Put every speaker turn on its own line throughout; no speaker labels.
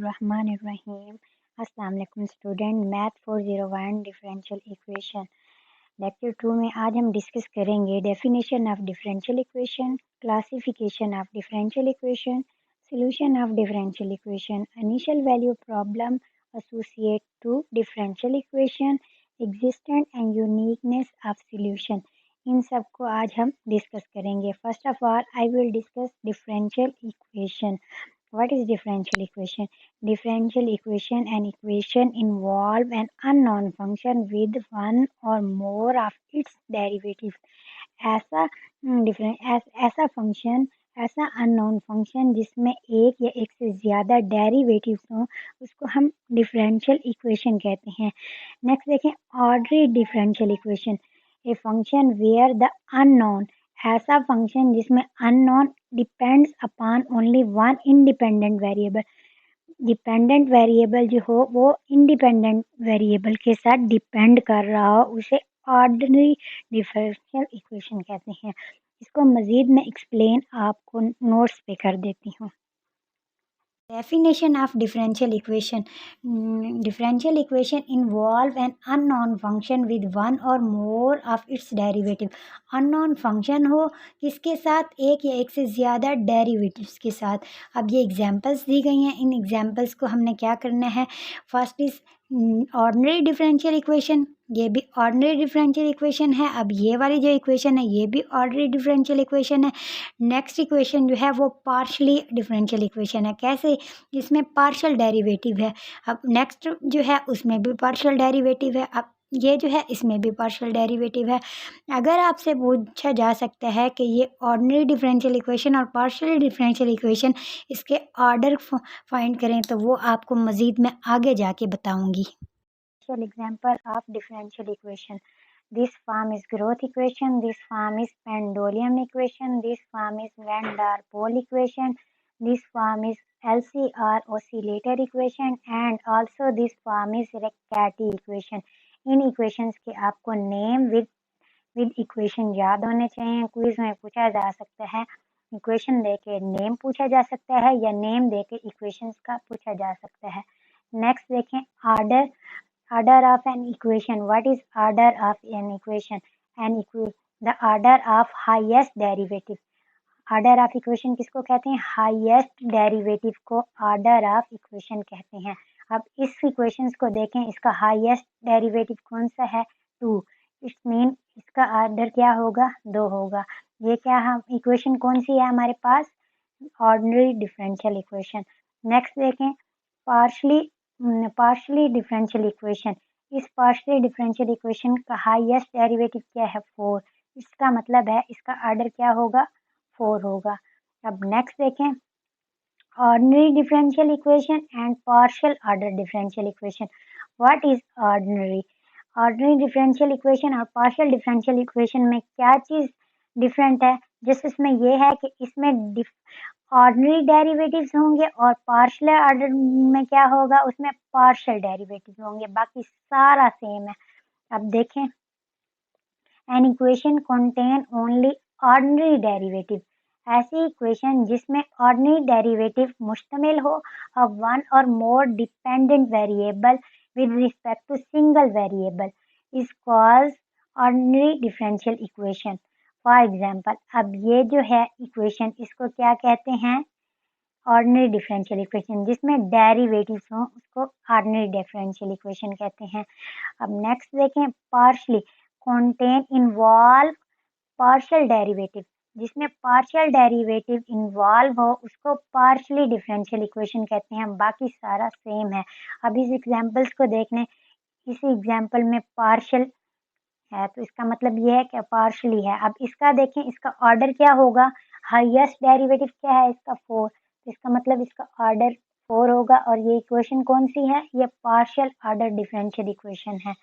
रहमानिर्रहीम। अस्सलाम वालेकुम student, math 401 differential equation lecture 2 में आज हम डिस्कस करेंगे definition of differential equation, classification of differential equation, solution of differential equation, initial value problem associate to differential equation, existent and uniqueness of solution. इन सब को आज हम डिस्कस करेंगे। First of all I will discuss differential equation. What is differential equation? Differential equation, an equation involve an unknown function with one or more of its derivatives. ऐसा ऐसा function, ऐसा unknown function जिसमें एक या एक से ज़्यादा डेरिवेटिव्स हों, उसको हम डिफरेंशियल इक्वेशन कहते हैं। नेक्स्ट देखें, ordinary differential equation, a function where the unknown, ऐसा फंक्शन जिसमें unknown depends upon only one independent variable. Dependent variable जो हो वो इंडिपेंडेंट वेरिएबल के साथ डिपेंड कर रहा हो, उसे ऑर्डिनरी डिफरेंशियल इक्वेशन कहते हैं। इसको मज़ीद मैं एक्सप्लेन आपको नोट्स पे कर देती हूँ। Definition of differential equation. Differential equation involve an unknown function with one or more of its derivative. Unknown function हो किसके साथ, एक या एक से ज़्यादा डेरिवेटिव्स के साथ। अब ये एग्जांपल्स दी गई हैं, इन एग्जांपल्स को हमने क्या करना है। First is ordinary differential equation, ये भी ऑर्डिनरी डिफरेंशियल इक्वेशन है। अब ये वाली जो इक्वेशन है ये भी ऑर्डिनरी डिफरेंशियल इक्वेशन है। नेक्स्ट इक्वेशन जो है वो पार्शली डिफरेंशियल इक्वेशन है। कैसे, इसमें पार्शियल डेरिवेटिव है। अब नेक्स्ट जो है उसमें भी पार्शियल डेरिवेटिव है। अब ये जो है इसमें भी पार्शियल डेरिवेटिव है। अगर आपसे पूछा जा सकता है कि ये ऑर्डिनरी डिफरेंशियल इक्वेशन और पार्शियल डिफरेंशियल इक्वेशन, इसके ऑर्डर फाइंड करें, तो वो आपको मज़ीद मैं आगे जाके बताऊंगी। Example of differential equation, this form is growth equation, this form is pendulum equation, this form is van der Pol equation, this form is LCR oscillator equation and also this form is Riccati equation. In equations के आपको name with equation याद होने चाहिए। Quiz में पूछा जा सकता है, इक्वेशन देके नेम पूछा जा सकता है या नेम देके इक्वेशंस का पूछा जा सकता है। नेक्स्ट देखें, order of an equation. What is order of an equation? The order of highest derivative. Order of equation किसको कहते हैं? हाईएस्ट डेरिवेटिव को ऑर्डर ऑफ इक्वेशन कहते हैं। अब इस इक्वेशंस को देखें, इसका हाईएस्ट डेरिवेटिव कौन सा है? 2। इट्स मीन इसका ऑर्डर क्या होगा? 2 होगा। ये क्या हम इक्वेशन कौन सी है हमारे पास? Ordinary differential equation. नेक्स्ट देखें, पार्शली डिफरेंशियल इक्वेशन। इस पार्शली डिफरेंशियल इक्वेशन का हाईएस्ट डेरिवेटिव क्या है? 4। इसका मतलब है इसका ऑर्डर क्या होगा? 4 होगा। अब नेक्स्ट देखें, ordinary differential equation and partial order differential equation. What is ordinary? Ordinary differential equation और पार्शियल डिफरेंशियल इक्वेशन में क्या चीज़ डिफरेंट है? जैसे इसमें ये है कि इसमें ऑर्डिनरी डेरिवेटिव्स होंगे और पार्शियल ऑर्डर में क्या होगा? उसमें पार्शियल डेरिवेटिव्स होंगे, बाकी सारा सेम है। अब देखें, an equation contain only ordinary derivative, ऐसी इक्वेशन जिसमें ऑर्डिनरी डेरिवेटिव मुश्तमिल हो ऑफ वन और more dependent variable with respect to single variable is called ordinary differential equation. For example, अब ये जो है इक्वेशन, इसको क्या कहते हैं? Ordinary differential equation. जिसमें डेरिवेटिव्स हों उसको ऑर्डिनरी डिफरेंशियल इक्वेशन कहते हैं। अब नेक्स्ट देखें, partially contain involve partial derivative, जिसमें पार्शियल डेरिवेटिव इन्वॉल्व हो उसको पार्शली डिफरेंशियल इक्वेशन कहते हैं। बाकी सारा सेम है। अब इस एग्जांपल्स को देख लें, इस एग्जांपल में पार्शियल है तो इसका मतलब ये है कि पार्शली है। अब इसका देखें, इसका ऑर्डर क्या होगा? हाईएस्ट डेरिवेटिव क्या है इसका? 4। इसका मतलब इसका ऑर्डर 4 होगा। और ये इक्वेशन कौन सी है? ये पार्शियल ऑर्डर डिफरेंशियल इक्वेशन है।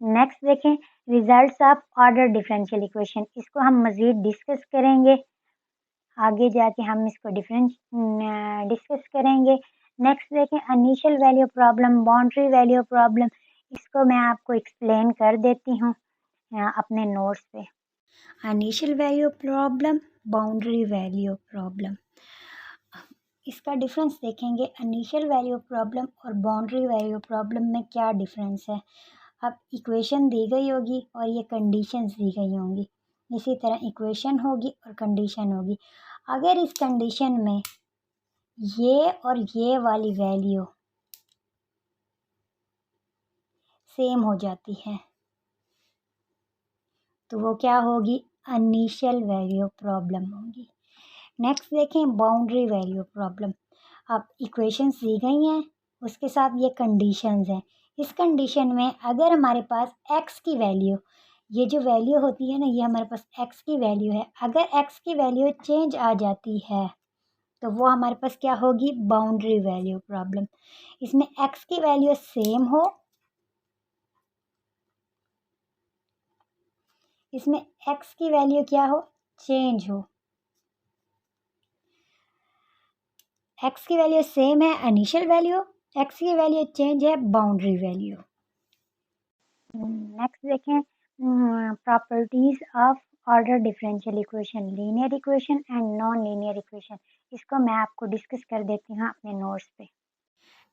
नेक्स्ट देखें, results of order differential equation. इसको हम मज़ीद डिस्कस करेंगे, आगे जाके हम इसको डिस्कस करेंगे। नेक्स्ट देखें, initial value problem, boundary value problem. इसको मैं आपको एक्सप्लेन कर देती हूँ। अपने नोट्स पे।
Initial value problem, boundary value problem. इसका डिफरेंस देखेंगे, इनिशियल वैल्यू प्रॉब्लम और बाउंड्री वैल्यू प्रॉब्लम में क्या डिफरेंस है। अब इक्वेशन दी गई होगी और ये कंडीशंस दी गई होंगी, इसी तरह इक्वेशन होगी और कंडीशन होगी। अगर इस कंडीशन में ये और ये वाली वैल्यू सेम हो जाती है तो वो क्या होगी, इनिशियल वैल्यू प्रॉब्लम होगी। नेक्स्ट देखें बाउंड्री वैल्यू प्रॉब्लम। अब इक्वेशंस दी गई हैं, उसके साथ ये कंडीशंस हैं। इस कंडीशन में अगर हमारे पास x की वैल्यू, ये जो वैल्यू होती है ना, ये हमारे पास x की वैल्यू है, अगर x की वैल्यू चेंज आ जाती है तो वो हमारे पास क्या होगी, बाउंड्री वैल्यू प्रॉब्लम। इसमें x की वैल्यू सेम हो, इसमें x की वैल्यू क्या हो, चेंज हो। x की वैल्यू सेम है इनिशियल वैल्यू, x की वैल्यू चेंज है बाउंड्री वैल्यू।
नेक्स्ट देखें properties of order differential equation, linear equation and non linear equation. इसको मैं आपको डिस्कस कर देती हूँ अपने नोट्स पे।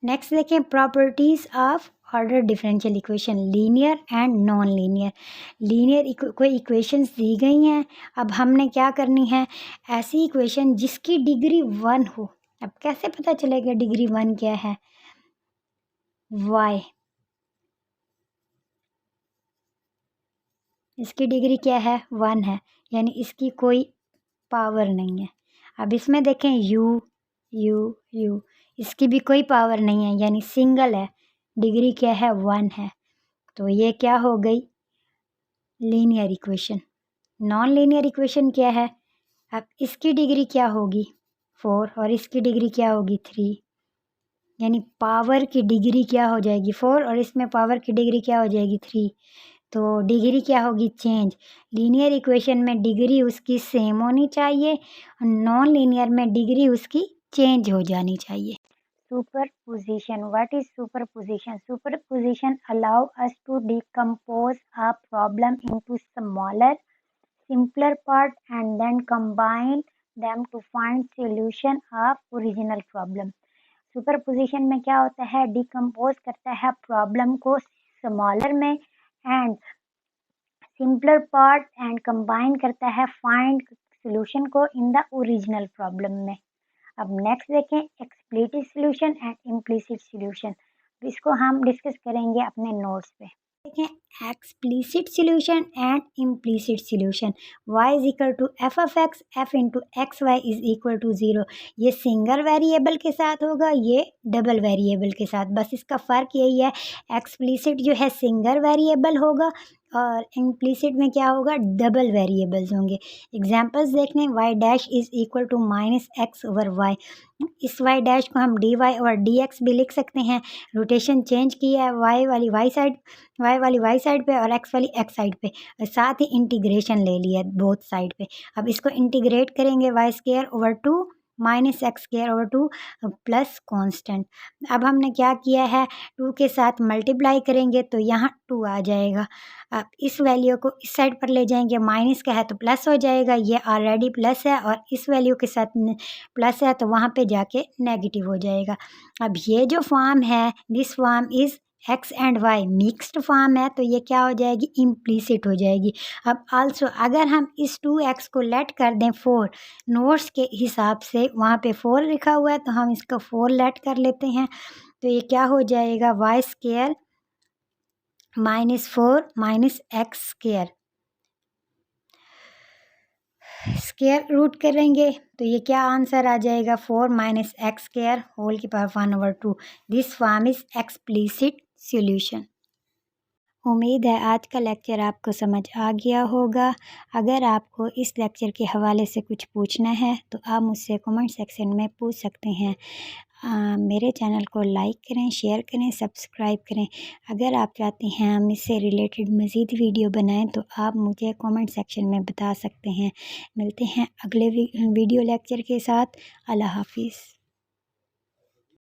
नेक्स्ट देखें properties of order differential equation, linear and non linear. Linear कोई इक्वेशंस दी गई हैं, अब हमने क्या करनी है, ऐसी इक्वेशन जिसकी डिग्री 1 हो। अब कैसे पता चलेगा डिग्री 1 क्या है, y, इसकी डिग्री क्या है, 1 है, यानी इसकी कोई पावर नहीं है। अब इसमें देखें u u u, इसकी भी कोई पावर नहीं है, यानी सिंगल है, डिग्री क्या है, 1 है। तो ये क्या हो गई, linear equation. Non linear equation क्या है, अब इसकी डिग्री क्या होगी, 4, और इसकी डिग्री क्या होगी, 3, यानी पावर की डिग्री क्या हो जाएगी, 4, और इसमें पावर की डिग्री क्या हो जाएगी, 3। तो डिग्री क्या होगी, चेंज। लीनियर इक्वेशन में डिग्री उसकी सेम होनी चाहिए और नॉन लीनियर में डिग्री उसकी चेंज हो जानी चाहिए।
Superposition. What is superposition? Superposition allow us to decompose a problem into smaller, simpler part and then combine them to find solution of original problem. Superposition में क्या होता है, डिकम्पोज करता है प्रॉब्लम को स्मॉलर में and simpler part and combine करता है फाइंड सोल्यूशन को इन द ओरिजिनल प्रॉब्लम में। अब नेक्स्ट देखें explicit solution and implicit solution, इसको हम डिस्कस करेंगे अपने नोट्स पे।
देखें explicit solution and implicit solution. y is equal to F of X, F into X Y is equal to 0। ये सिंगल वेरिएबल के साथ होगा, ये डबल वेरिएबल के साथ, बस इसका फ़र्क यही है, एक्सप्लिसिट जो है सिंगल वेरिएबल होगा और इम्प्लिसिट में क्या होगा, डबल वेरिएबल्स होंगे। एग्जांपल्स देखने, y dash is equal to minus X over Y. इस y डैश को हम dy और dx भी लिख सकते हैं। रोटेशन चेंज किया है, y वाली y साइड पे और x वाली x साइड पे, साथ ही इंटीग्रेशन ले लिया बोथ साइड पे। अब इसको इंटीग्रेट करेंगे, Y square over 2 minus X square over 2 plus constant. अब हमने क्या किया है, 2 के साथ मल्टीप्लाई करेंगे तो यहाँ 2 आ जाएगा। अब इस वैल्यू को इस साइड पर ले जाएंगे, माइनस का है तो प्लस हो जाएगा, ये ऑलरेडी प्लस है और इस वैल्यू के साथ प्लस है तो वहाँ पे जाके नेगेटिव हो जाएगा। अब ये जो फॉर्म है, this form is X and Y mixed form है, तो ये क्या हो जाएगी, इम्प्लिसिट हो जाएगी। अब आल्सो अगर हम इस 2x को लेट कर दें 4, नोट्स के हिसाब से वहाँ पे 4 लिखा हुआ है तो हम इसका 4 लेट कर लेते हैं, तो ये क्या हो जाएगा, Y square minus 4 minus X square, square root करेंगे तो ये क्या आंसर आ जाएगा, 4 माइनस एक्स स्क्वायर होल की power 1 over 2। This form is explicit solution. उम्मीद है आज का लेक्चर आपको समझ आ गया होगा। अगर आपको इस लेक्चर के हवाले से कुछ पूछना है तो आप मुझसे कमेंट सेक्शन में पूछ सकते हैं। मेरे चैनल को लाइक करें, शेयर करें, सब्सक्राइब करें। अगर आप चाहते हैं हम इससे रिलेटेड मज़ीद वीडियो बनाएं तो आप मुझे कमेंट सेक्शन में बता सकते हैं। मिलते हैं अगले वीडियो लेक्चर के साथ। अल्लाह हाफिज़।